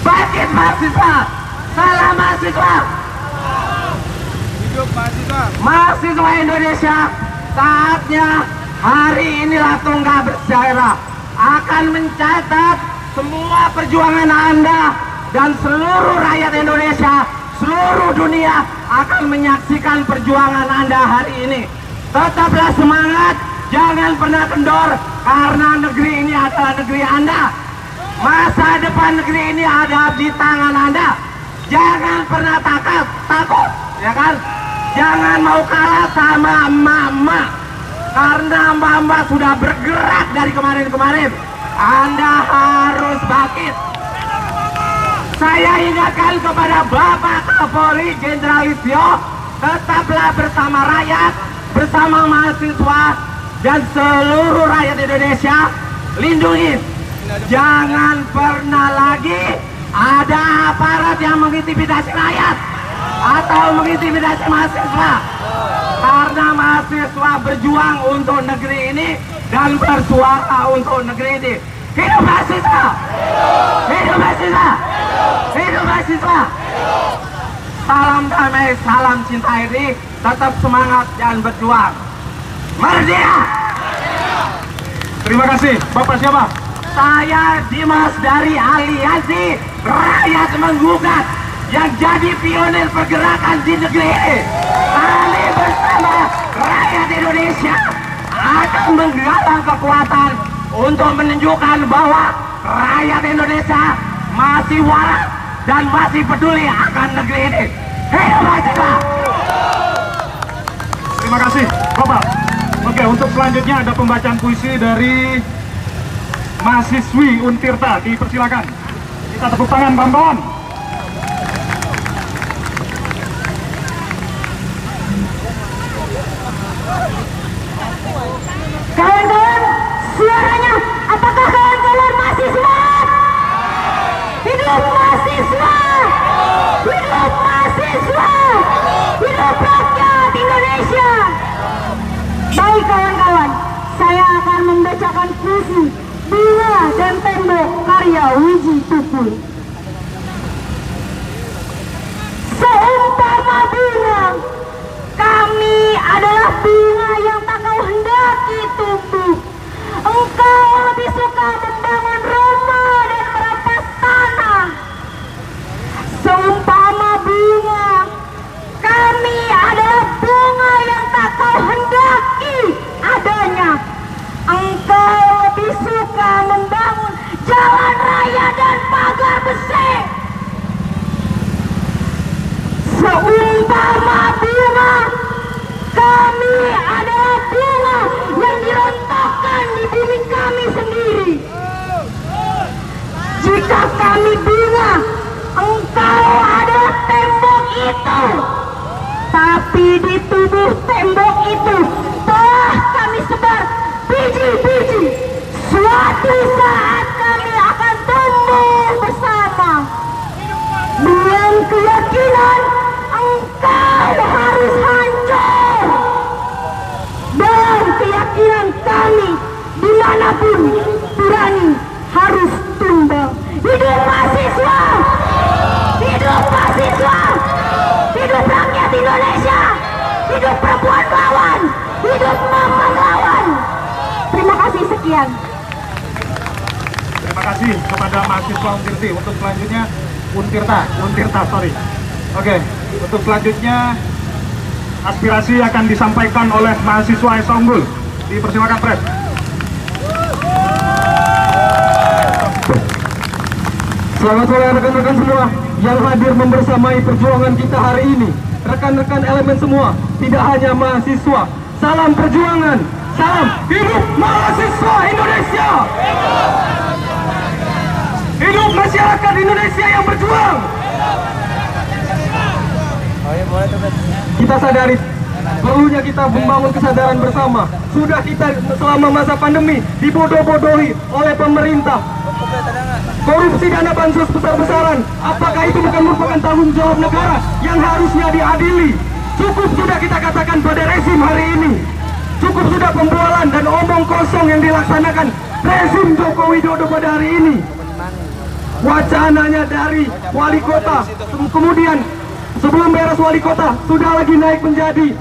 Bangkit mahasiswa, salam mahasiswa. Hidup mahasiswa. Mahasiswa Indonesia, saatnya hari inilah tonggak bersejarah akan mencatat semua perjuangan Anda, dan seluruh rakyat Indonesia, seluruh dunia akan menyaksikan perjuangan Anda hari ini. Tetaplah semangat, jangan pernah kendor, karena negeri ini adalah negeri Anda. Masa depan negeri ini ada di tangan Anda. Jangan pernah takut, ya kan? Jangan mau kalah sama emak-emak, karena emak-emak sudah bergerak dari kemarin-kemarin. Anda harus bangkit. Saya ingatkan kepada Bapak Kapolri Jenderal Listio, tetaplah bersama rakyat, bersama mahasiswa, dan seluruh rakyat Indonesia. Lindungi. Jangan pernah lagi ada aparat yang mengintimidasi rakyat atau mengintimidasi mahasiswa. Karena mahasiswa berjuang untuk negeri ini dan bersuara untuk negeri ini. Hidup mahasiswa! Hidup mahasiswa! Hidup mahasiswa! Salam damai, salam cinta RI, tetap semangat dan berjuang. Merdeka! Terima kasih. Bapak siapa? Saya Dimas dari Aliansi Rakyat Menggugat yang jadi pionir pergerakan di negeri ini. Kami bersama rakyat Indonesia akan menggalang kekuatan untuk menunjukkan bahwa rakyat Indonesia masih waras dan masih peduli akan negeri ini. Hidup mahasiswa! Terima kasih, Bapak. Oke, untuk selanjutnya ada pembacaan puisi dari mahasiswi Untirta. Dipersilakan. Kita tepuk tangan, kawan-kawan. Kawan-kawan, suaranya, apakah kawan-kawan masih semangat? Hidup mahasiswa! Hidup mahasiswa! Hidup rakyat Indonesia! Baik kawan-kawan, saya akan membacakan puisi Bunga dan Tembok karya Wiji Tukul. Seumpama bunga, kami adalah bunga yang tak kau hendaki tumbuh. Engkau lebih suka membangun rumah dan merampas tanah. Seumpama bunga, kami adalah bunga yang tak kau hendaki adanya. Engkau lebih suka membangun jalan raya dan pagar besi. Seumpama bunga, kami adalah bunga yang dirontokkan di bumi kami sendiri. Jika kami bunga, engkau adalah tembok itu. Tapi di tubuh tembok itu telah kami sebar biji-biji. Suatu saat kami akan tumbuh bersama. Dengan keyakinan engkau harus hancur. Dan keyakinan kami dimanapun berani harus tumbang. Hidup mahasiswa! Hidup mahasiswa! Hidup rakyat Indonesia! Hidup perempuan lawan! Hidup mama lawan! Terima kasih, sekian. Terima kasih kepada mahasiswa Untirta. Untuk selanjutnya Untirta, sorry. Oke, untuk selanjutnya aspirasi akan disampaikan oleh mahasiswa Esa Unggul. Dipersilakan, Pres. Selamat sore rekan-rekan semua yang hadir membersamai perjuangan kita hari ini. Rekan-rekan elemen semua, tidak hanya mahasiswa. Salam perjuangan, salam hidup mahasiswa Indonesia. Hidup masyarakat Indonesia yang berjuang. Kita sadari perlunya kita membangun kesadaran bersama. Sudah kita selama masa pandemi dibodoh-bodohi oleh pemerintah. Korupsi dana bansos besar-besaran. Apakah itu bukan merupakan tanggung jawab negara yang harusnya diadili? Cukup sudah kita katakan pada rezim hari ini. Cukup sudah pembualan dan omong kosong yang dilaksanakan rezim Joko Widodo pada hari ini. Wacananya dari wali kota, kemudian sebelum beres wali kota sudah lagi naik menjadi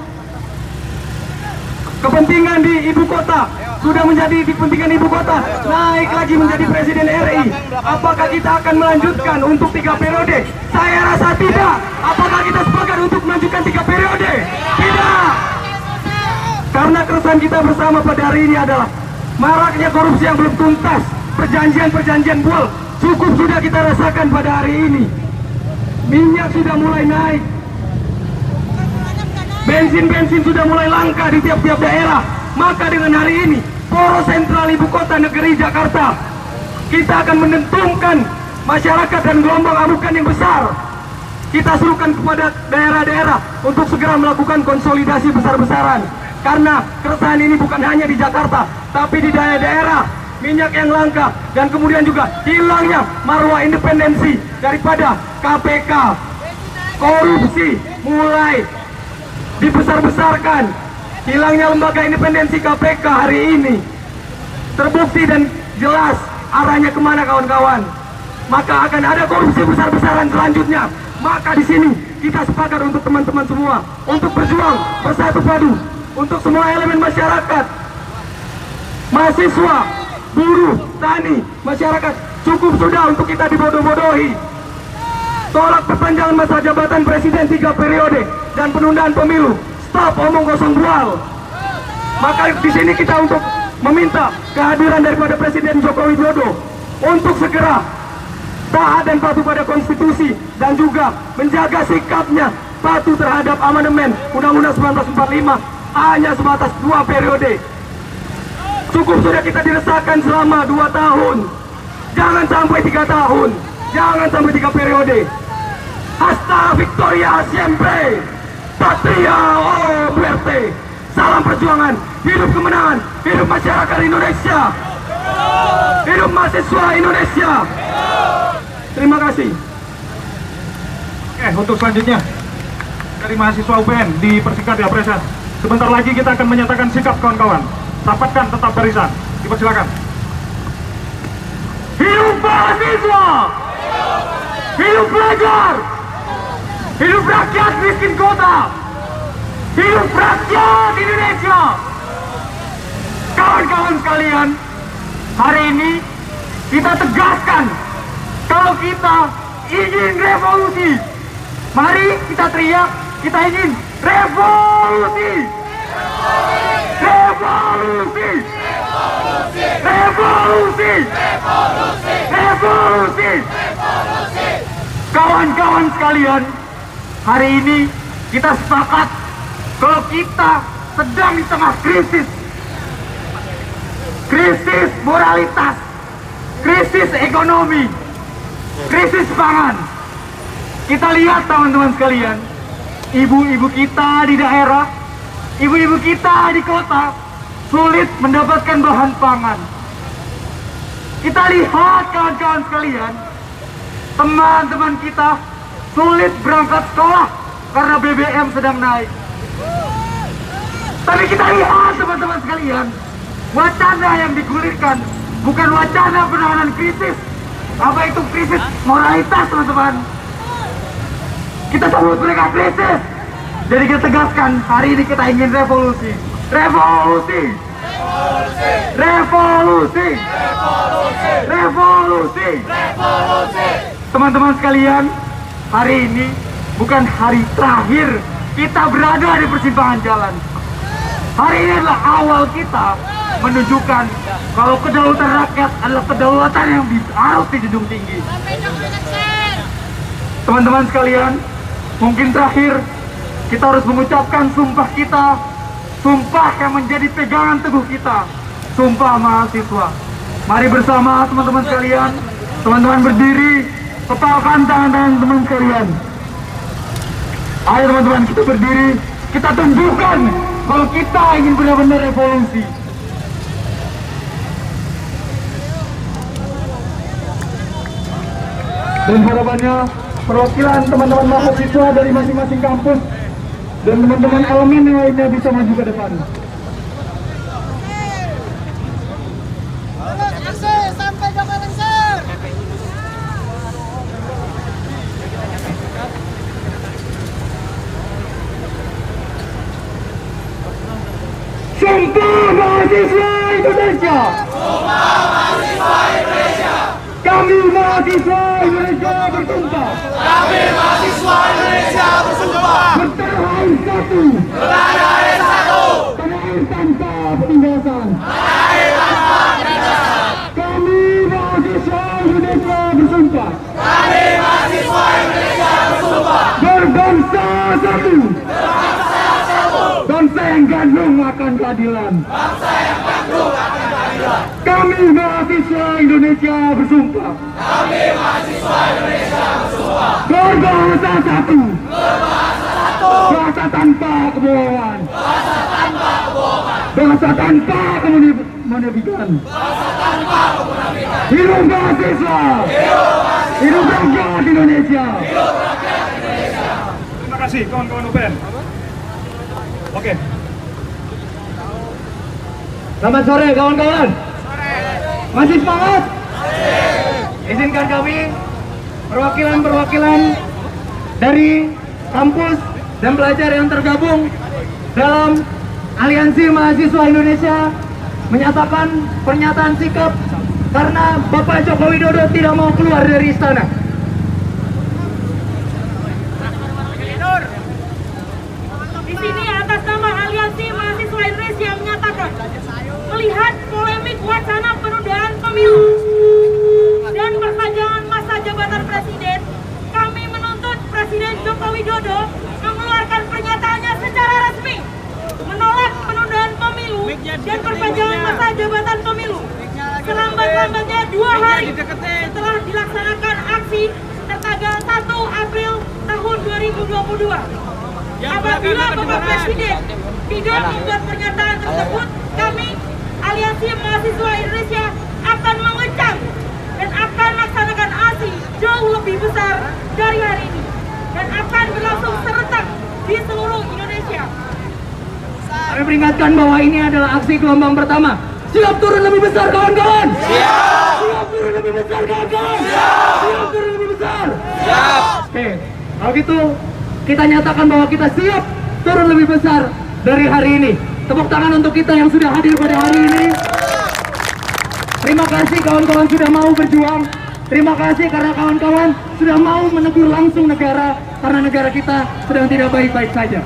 kepentingan di ibu kota, sudah menjadi kepentingan ibu kota, naik lagi menjadi presiden RI. Apakah kita akan melanjutkan untuk 3 periode? Saya rasa tidak. Apakah kita sepakat untuk melanjutkan 3 periode? Tidak. Karena keresahan kita bersama pada hari ini adalah maraknya korupsi yang belum tuntas, perjanjian-perjanjian bual cukup sudah kita rasakan pada hari ini. Minyak sudah mulai naik, bensin sudah mulai langka di tiap-tiap daerah. Maka dengan hari ini poros sentral ibu kota negeri Jakarta, kita akan menentukan masyarakat dan gelombang amukan yang besar. Kita serukan kepada daerah-daerah untuk segera melakukan konsolidasi besar-besaran. Karena keresahan ini bukan hanya di Jakarta, tapi di daerah-daerah minyak yang langka, dan kemudian juga hilangnya marwah independensi daripada KPK. Korupsi mulai dibesar-besarkan. Hilangnya lembaga independensi KPK hari ini terbukti dan jelas arahnya kemana, kawan-kawan. Maka akan ada korupsi besar-besaran selanjutnya. Maka di sini kita sepakat untuk teman-teman semua untuk berjuang bersatu padu untuk semua elemen masyarakat, mahasiswa, buruh, tani, masyarakat. Cukup sudah untuk kita dibodoh-bodohi. Tolak perpanjangan masa jabatan presiden 3 periode dan penundaan pemilu. Stop omong kosong bual. Maka di sini kita untuk meminta kehadiran daripada Presiden Joko Widodo untuk segera taat dan patuh pada konstitusi dan juga menjaga sikapnya patuh terhadap amandemen Undang-Undang 1945 hanya sebatas 2 periode. Cukup sudah kita diresahkan selama 2 tahun. Jangan sampai 3 tahun. Jangan sampai 3 periode. Hasta Victoria siempre. Patria o muerte. Salam perjuangan. Hidup kemenangan. Hidup masyarakat Indonesia. Hidup mahasiswa Indonesia. Terima kasih. Untuk selanjutnya dari mahasiswa UPN dipersingkat ya Presa. Sebentar lagi kita akan menyatakan sikap, kawan-kawan. Rapatkan tetap barisan. Dipersilakan. Hidup mahasiswa. Hidup pelajar. Hidup rakyat miskin kota. Hidup rakyat Indonesia. Kawan-kawan sekalian, hari ini kita tegaskan kalau kita ingin revolusi. Mari kita teriak, kita ingin revolusi. Revolusi. Revolusi. Revolusi. Kawan-kawan sekalian, hari ini kita sepakat kalau kita sedang di tengah krisis. Krisis moralitas, krisis ekonomi, krisis pangan. Kita lihat teman-teman sekalian, ibu-ibu kita di daerah, ibu-ibu kita di kota sulit mendapatkan bahan pangan. Kita lihat kawan-kawan sekalian, teman-teman kita sulit berangkat sekolah karena BBM sedang naik. Tapi kita lihat teman-teman sekalian, wacana yang digulirkan bukan wacana penanganan krisis. Apa itu krisis moralitas, teman-teman? Kita sebut mereka krisis. Jadi kita tegaskan, hari ini kita ingin revolusi. Revolusi. Revolusi. Revolusi. Revolusi. Teman-teman sekalian, hari ini bukan hari terakhir kita berada di persimpangan jalan. Hari ini adalah awal kita menunjukkan kalau kedaulatan rakyat adalah kedaulatan yang harus dijunjung tinggi. Teman-teman sekalian, mungkin terakhir kita harus mengucapkan sumpah kita, sumpah yang menjadi pegangan teguh kita, sumpah mahasiswa. Mari bersama teman-teman sekalian, teman-teman berdiri, kepalkan tangan-tangan teman sekalian. Ayo teman-teman, kita berdiri, kita tunjukkan kalau kita ingin benar-benar revolusi. Dan harapannya perwakilan teman-teman mahasiswa dari masing-masing kampus dan teman-teman elemen yang lainnya bisa maju ke depan. Sampai jangan lengser. Sumpah mahasiswa Indonesia. Sumpah mahasiswa Indonesia. Kami mahasiswa Indonesia bersumpah. Kami mahasiswa Indonesia bersumpah. Bertanah air satu. Bertanah air satu. Tanah air tanpa penindasan. Tanah air tanpa penindasan. Kami mahasiswa Indonesia bersumpah. Kami mahasiswa Indonesia bersumpah. Berbangsa satu. Berbangsa satu. Bangsa yang gandrung akan keadilan. Bangsa yang gandrung akan keadilan. Kami mahasiswa Indonesia bersumpah. Kami mahasiswa Indonesia bersumpah. Berbangsa satu. Berbangsa satu. Bangsa tanpa kebohongan. Bangsa tanpa kebohongan. Bangsa tanpa menebikan. Hidup mahasiswa. Hidup rakyat Indonesia. Terima kasih kawan-kawan UPN. Oke. Selamat sore kawan-kawan. Masih semangat? Izinkan kami perwakilan-perwakilan dari kampus dan pelajar yang tergabung dalam Aliansi Mahasiswa Indonesia menyatakan pernyataan sikap karena Bapak Joko Widodo tidak mau keluar dari istana. Di sini atas nama Aliansi Mahasiswa Indonesia menyatakan melihat polemik wacana penundaan pemilu dan perpanjangan masa jabatan presiden, kami menuntut Presiden Joko Widodo mengeluarkan pernyataannya secara resmi menolak penundaan pemilu dan perpanjangan masa jabatan pemilu selambat-lambatnya 2 hari setelah dilaksanakan aksi tertanggal 1 April tahun 2022. Apabila Bapak Presiden tidak membuat pernyataan tersebut, kami Aliansi Mahasiswa Indonesia akan mengecam dan akan melaksanakan aksi jauh lebih besar dari hari ini dan akan berlangsung serentak di seluruh Indonesia. Kami peringatkan bahwa ini adalah aksi gelombang pertama. Siap turun lebih besar kawan-kawan? Siap! Siap turun lebih besar kawan-kawan? Siap! Siap turun lebih besar? Siap! Oke, kalau gitu kita nyatakan bahwa kita siap turun lebih besar dari hari ini. Tepuk tangan untuk kita yang sudah hadir pada hari ini. Terima kasih kawan-kawan sudah mau berjuang. Terima kasih karena kawan-kawan sudah mau menegur langsung negara karena negara kita sedang tidak baik-baik saja.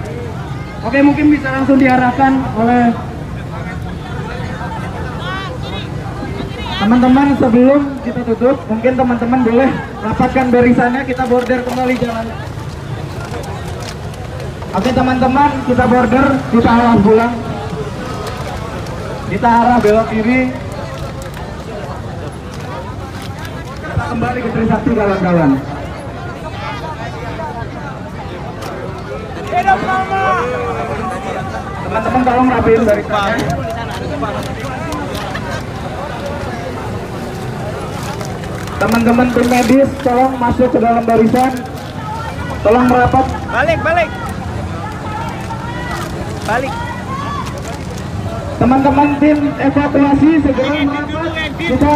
Oke, mungkin bisa langsung diarahkan oleh teman-teman. Sebelum kita tutup, mungkin teman-teman boleh rapatkan barisannya, kita border kembali jalan. Oke teman-teman, kita border, kita arah pulang, kita arah belok kiri, kita kembali ke Trisakti kawan-kawan. Teman-teman tolong rapiin barisannya. Teman-teman tim medis tolong masuk ke dalam barisan. Tolong merapat. Balik. Teman-teman tim evakuasi segera merapat. Kita